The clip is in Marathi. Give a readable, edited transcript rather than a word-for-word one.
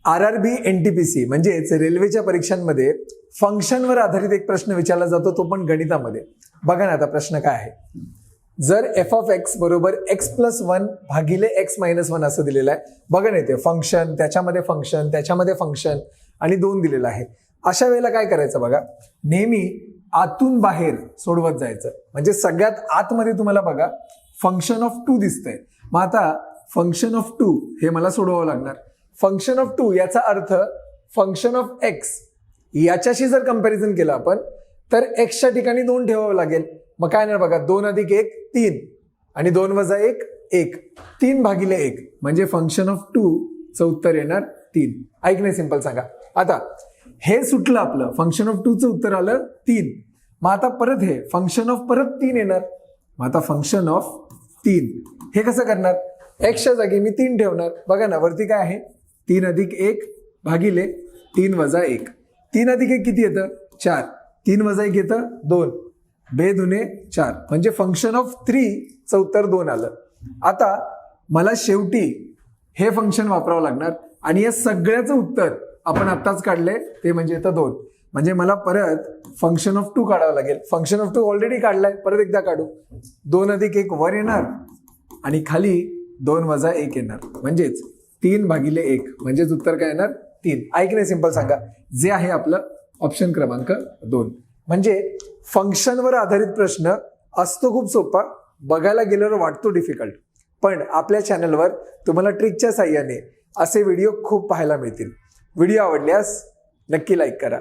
RRB NTPC म्हणजेच रेल्वेच्या परीक्षांमध्ये फंक्शनवर आधारित एक प्रश्न विचारला जातो, तो पण गणितामध्ये. बघा ना आता प्रश्न काय आहे. जर f ऑफ x बरोबर x+1 भागिले x-1 असं दिलेलं आहे. बघा ना, ते फंक्शन त्याच्यामध्ये फंक्शन आणि 2 दिलेलं आहे. अशा वेळेला काय करायचं बघा, नेहमी आतून बाहेर सोडवत जायचं. म्हणजे सगळ्यात आतमध्ये तुम्हाला बघा फंक्शन ऑफ 2 दिसतंय. मग आता फंक्शन ऑफ 2 हे मला सोडवावं लागणार. फंक्शन ऑफ 2 याचा अर्थ फंक्शन ऑफ x याच्याशी जर कंपॅरिझन केलं आपण तर x च्या ठिकाणी 2 ठेवावं लागेल. मग काय नाही बघा, 2 + 1 3 आणि 2 - 1 1, 3 भागिले 1 म्हणजे फंक्शन ऑफ 2 चं उत्तर येणार 3. ऐक नाही, सिंपल सांगा. आता हे सुटलं आपलं, फंक्शन ऑफ 2 चं उत्तर आलं 3. मग आता परत हे फंक्शन ऑफ परत 3 येणार. मग आता फंक्शन ऑफ 3 हे कसं करणार, x च्या जागी मी 3 ठेवणार. बघा ना, वरती काय आहे, 3 + 1 भागिले 3 - 1. 3 + 1 किती येतं, 4. 3 - 1 येतं 2. 2 दुने 4 म्हणजे फंक्शन ऑफ 3 चं उत्तर 2 आलं. आता मला शेवटी हे फंक्शन वापरावं लागणार आणि या सगळ्याचं उत्तर आपण आत्ताच काढले, ते म्हणजे येतं 2. म्हणजे मला परत फंक्शन ऑफ 2 काढावं लागेल. फंक्शन ऑफ 2 ऑलरेडी काढलाय, परत एकदा काढू. 2 + 1 वर येणार आणि खाली 2 - 1 येणार. म्हणजेच 3 भागिले 1 म्हणजेच उत्तर काय येणार 3. ऐक नाही, सिंपल सांगा, जे आहे आपलं ऑप्शन क्रमांक 2. म्हणजे फंक्शनवर आधारित प्रश्न असतो खूप सोपा, बघायला गेल्यावर वाटतो डिफिकल्ट, पण आपल्या चॅनलवर तुम्हाला ट्रिकच्या साहाय्याने असे व्हिडिओ खूप पाहायला मिळतील. व्हिडिओ आवडल्यास नक्की लाईक करा.